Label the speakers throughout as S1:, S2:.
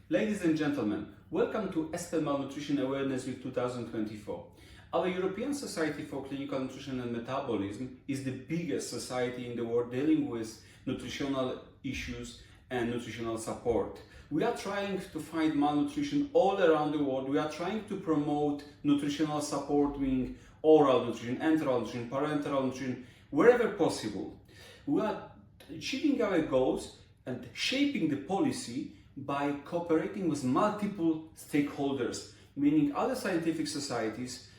S1: Ladies and gentlemen, welcome to ESPEN Malnutrition Awareness Week 2024. Our European Society for Clinical Nutrition and Metabolism is the biggest society in the world dealing with nutritional issues and nutritional support. We are trying to fight malnutrition all around the world. We are trying to promote nutritional support, meaning oral nutrition, enteral nutrition, parenteral nutrition, wherever possible. We are achieving our goals and shaping the policy by cooperating with multiple stakeholders, meaning other scientific societies,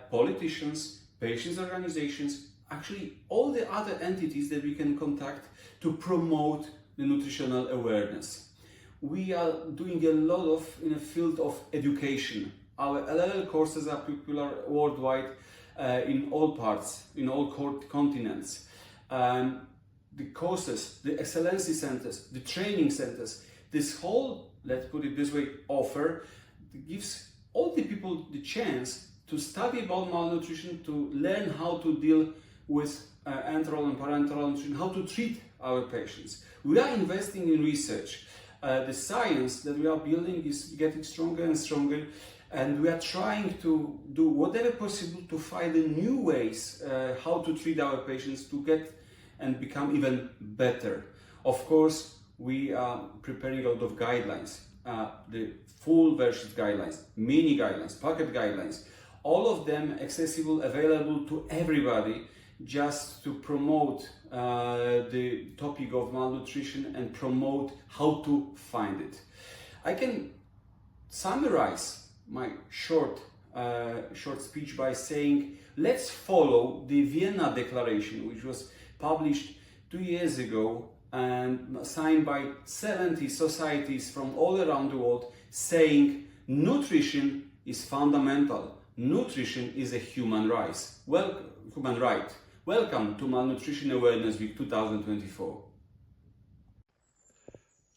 S1: politicians, patients' organizations, actually all the other entities that we can contact to promote the nutritional awareness. We are doing a lot in the field of education. Our LLL courses are popular worldwide in all parts, in all continents. The courses, the excellency centers, the training centers, this whole, let's put it this way, offer gives all the people the chance to study about malnutrition, to learn how to deal with enteral and parenteral nutrition, how to treat our patients. We are investing in research. The science that we are building is getting stronger and stronger, and we are trying to do whatever possible to find the new ways how to treat our patients to get and become even better. Of course, we are preparing a lot of guidelines, the full version guidelines, mini guidelines, pocket guidelines, all of them accessible, available to everybody, just to promote the topic of malnutrition and promote how to find it. I can summarize my short speech by saying, let's follow the Vienna Declaration, which was published 2 years ago and signed by 70 societies from all around the world, saying nutrition is fundamental. Nutrition is a human right. Welcome to Malnutrition Awareness Week 2024.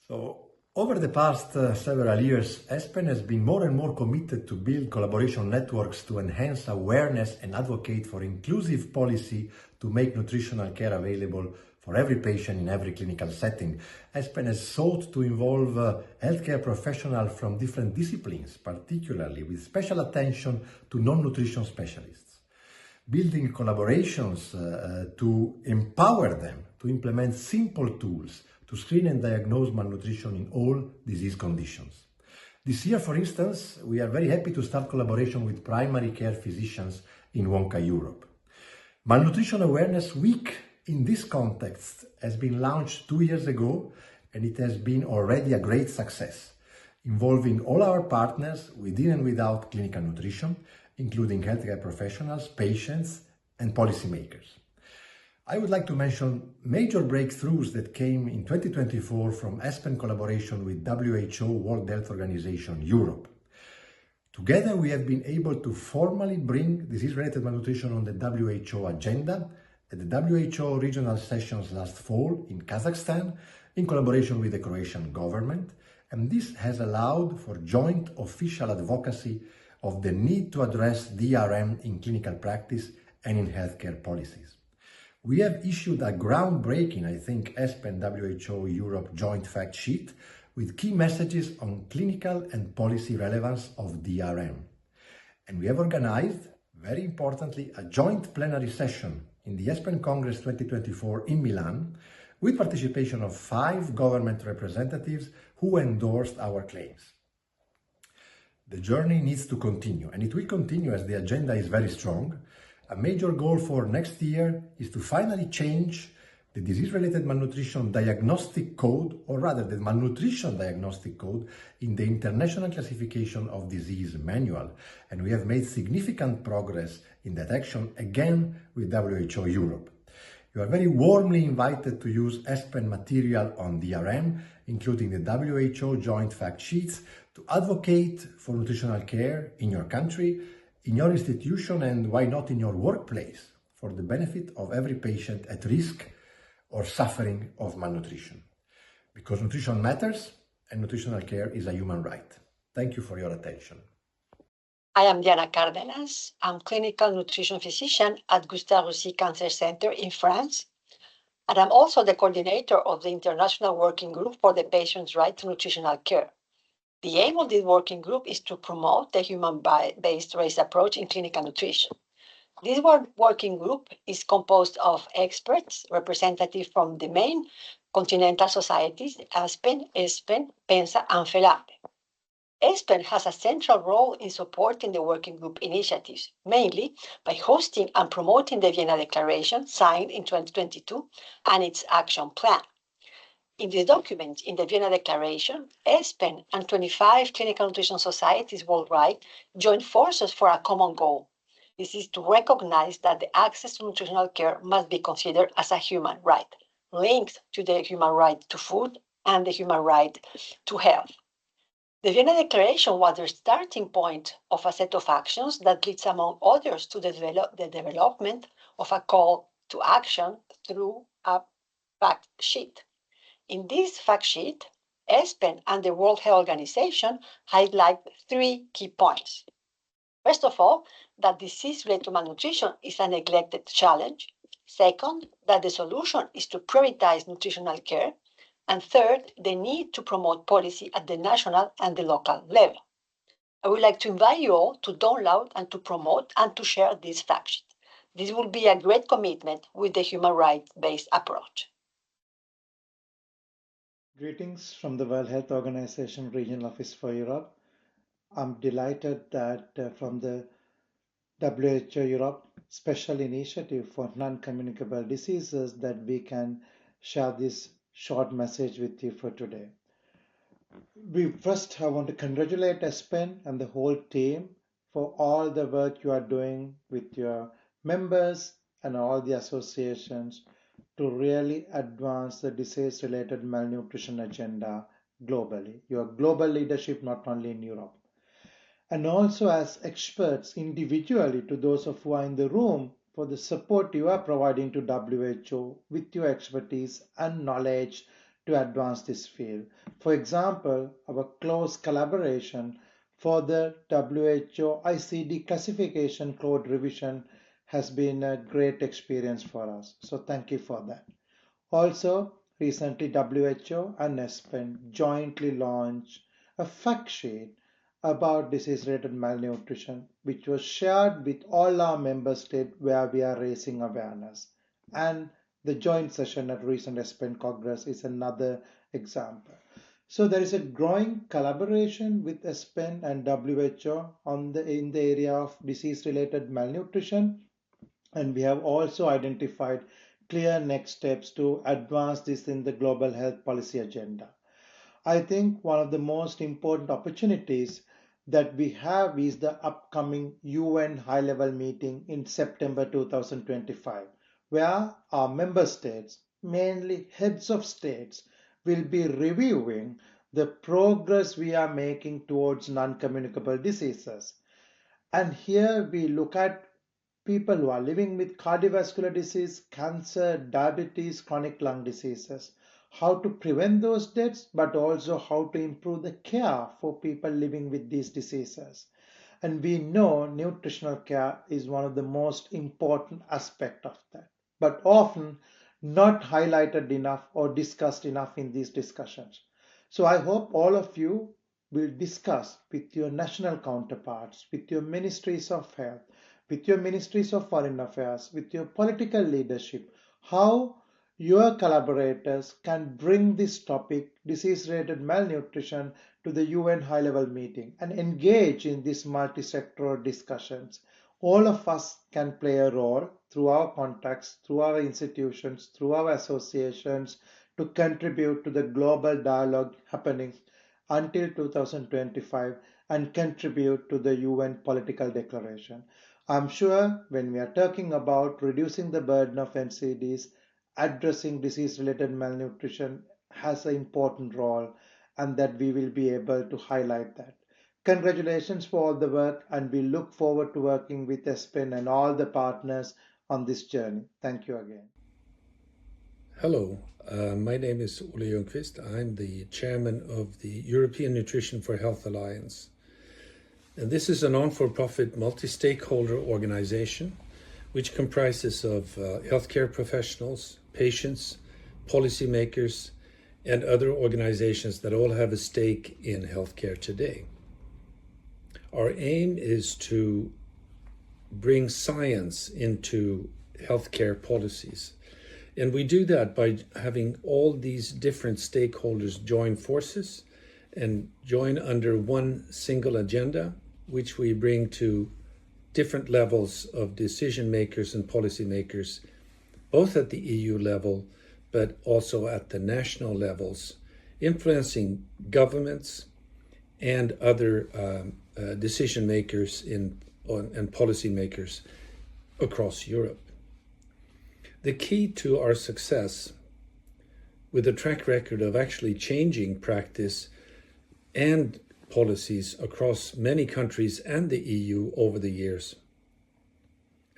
S2: So, over the past several years, ESPEN has been more and more committed to build collaboration networks to enhance awareness and advocate for inclusive policy to make nutritional care available for every patient in every clinical setting. ESPEN has sought to involve healthcare professionals from different disciplines, particularly with special attention to non-nutrition specialists, building collaborations to empower them to implement simple tools to screen and diagnose malnutrition in all disease conditions. This year, for instance, we are very happy to start collaboration with primary care physicians in Wonka, Europe. Malnutrition Awareness Week in this context has been launched 2 years ago, and it has been already a great success, involving all our partners within and without clinical nutrition, including healthcare professionals, patients, and policymakers. I would like to mention major breakthroughs that came in 2024 from ESPEN collaboration with WHO, World Health Organization, Europe. Together, we have been able to formally bring disease-related malnutrition on the WHO agenda at the WHO regional sessions last fall in Kazakhstan, in collaboration with the Croatian government, and this has allowed for joint official advocacy of the need to address DRM in clinical practice and in healthcare policies. We have issued a groundbreaking, I think, ESPEN WHO Europe joint fact sheet with key messages on clinical and policy relevance of DRM. And we have organized, very importantly, a joint plenary session in the ESPEN Congress 2024 in Milan, with participation of 5 government representatives who endorsed our claims. The journey needs to continue, and it will continue as the agenda is very strong. A major goal for next year is to finally change the disease-related malnutrition diagnostic code, or rather the malnutrition diagnostic code, in the International Classification of Disease Manual. And we have made significant progress in that action, again with WHO Europe. You are very warmly invited to use ESPEN material on DRM, including the WHO joint fact sheets, to advocate for nutritional care in your country, in your institution, and why not in your workplace, for the benefit of every patient at risk or suffering of malnutrition. Because nutrition matters and nutritional care is a human right. Thank you for your attention.
S3: I am Diana Cardenas. I'm clinical nutrition physician at Gustave Roussy Cancer Center in France. And I'm also the coordinator of the International Working Group for the Patient's Right to Nutritional Care. The aim of this working group is to promote the human-based race approach in clinical nutrition. This working group is composed of experts, representatives from the main continental societies, ASPEN, ESPEN, PENSA, and FELAPE. ESPEN has a central role in supporting the working group initiatives, mainly by hosting and promoting the Vienna Declaration signed in 2022 and its action plan. In this document, in the Vienna Declaration, ESPEN and 25 clinical nutrition societies worldwide join forces for a common goal. This is to recognize that the access to nutritional care must be considered as a human right, linked to the human right to food and the human right to health. The Vienna Declaration was the starting point of a set of actions that leads, among others, to the development of a call to action through a fact sheet. In this fact sheet, ESPEN and the World Health Organization highlight 3 key points. First of all, that disease-related malnutrition is a neglected challenge. Second, that the solution is to prioritize nutritional care. And third, the need to promote policy at the national and the local level. I would like to invite you all to download and to promote and to share this fact sheet. This will be a great commitment with the human rights-based approach.
S4: Greetings from the World Health Organization Regional Office for Europe. I'm delighted that from the WHO Europe Special Initiative for Non-Communicable Diseases that we can share this short message with you for today. I want to congratulate ESPEN and the whole team for all the work you are doing with your members and all the associations to really advance the disease-related malnutrition agenda globally. Your global leadership, not only in Europe. And also as experts individually to those of who are in the room for the support you are providing to WHO with your expertise and knowledge to advance this field. For example, our close collaboration for the WHO ICD classification code revision has been a great experience for us. So thank you for that. Also, recently WHO and ESPEN jointly launched a fact sheet about disease-related malnutrition, which was shared with all our member states where we are raising awareness. And the joint session at recent ESPEN Congress is another example. So there is a growing collaboration with ESPEN and WHO in the area of disease-related malnutrition. And we have also identified clear next steps to advance this in the global health policy agenda. I think one of the most important opportunities that we have is the upcoming UN high-level meeting in September 2025, where our member states, mainly heads of states, will be reviewing the progress we are making towards non-communicable diseases. And here we look at people who are living with cardiovascular disease, cancer, diabetes, chronic lung diseases, how to prevent those deaths, but also how to improve the care for people living with these diseases. And we know nutritional care is one of the most important aspects of that, but often not highlighted enough or discussed enough in these discussions. So I hope all of you will discuss with your national counterparts, with your ministries of health, with your ministries of foreign affairs, with your political leadership, how your collaborators can bring this topic, disease-related malnutrition, to the UN high-level meeting and engage in these multi-sectoral discussions. All of us can play a role through our contacts, through our institutions, through our associations to contribute to the global dialogue happening until 2025 and contribute to the UN political declaration. I'm sure when we are talking about reducing the burden of NCDs, addressing disease-related malnutrition has an important role, and that we will be able to highlight that. Congratulations for all the work, and we look forward to working with ESPEN and all the partners on this journey. Thank you again.
S5: Hello, my name is Ole Ljungqvist. I'm the chairman of the European Nutrition for Health Alliance. And this is a non-for-profit multi-stakeholder organization which comprises of healthcare professionals, patients, policymakers, and other organizations that all have a stake in healthcare today. Our aim is to bring science into healthcare policies. And we do that by having all these different stakeholders join forces and join under one single agenda, which we bring to different levels of decision makers and policy makers, both at the EU level, but also at the national levels, influencing governments and other decision makers and policy makers across Europe. The key to our success, with a track record of actually changing practice and policies across many countries and the EU over the years,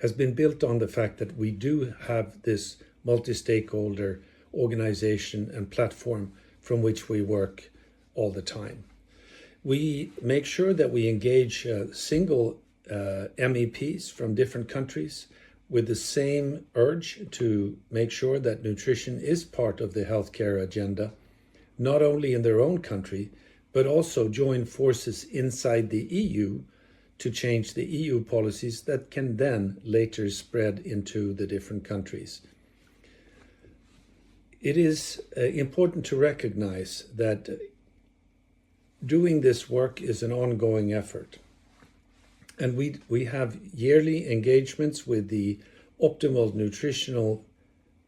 S5: has been built on the fact that we do have this multi-stakeholder organization and platform from which we work all the time. We make sure that we engage single MEPs from different countries with the same urge to make sure that nutrition is part of the healthcare agenda, not only in their own country, but also join forces inside the EU to change the EU policies that can then later spread into the different countries. It is important to recognize that doing this work is an ongoing effort. And we have yearly engagements with the Optimal Nutritional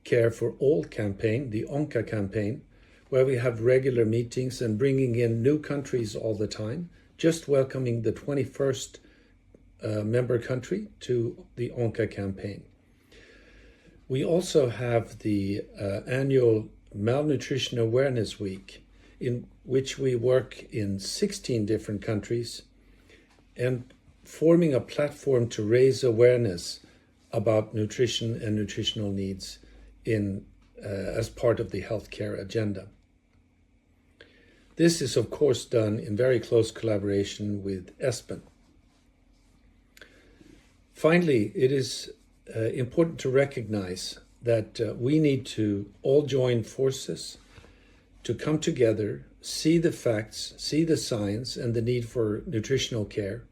S5: Care for All campaign, the ONCA campaign, where we have regular meetings and bringing in new countries all the time, just welcoming the 21st member country to the ONCA campaign. We also have the annual Malnutrition Awareness Week, in which we work in 16 different countries and forming a platform to raise awareness about nutrition and nutritional needs as part of the healthcare agenda. This is, of course, done in very close collaboration with ESPEN. Finally, it is important to recognize that we need to all join forces to come together, see the facts, see the science and the need for nutritional care,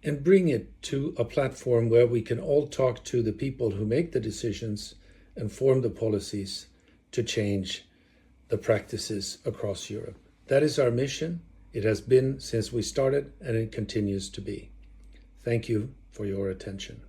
S5: and bring it to a platform where we can all talk to the people who make the decisions and form the policies to change the practices across Europe. That is our mission. It has been since we started, and it continues to be. Thank you for your attention.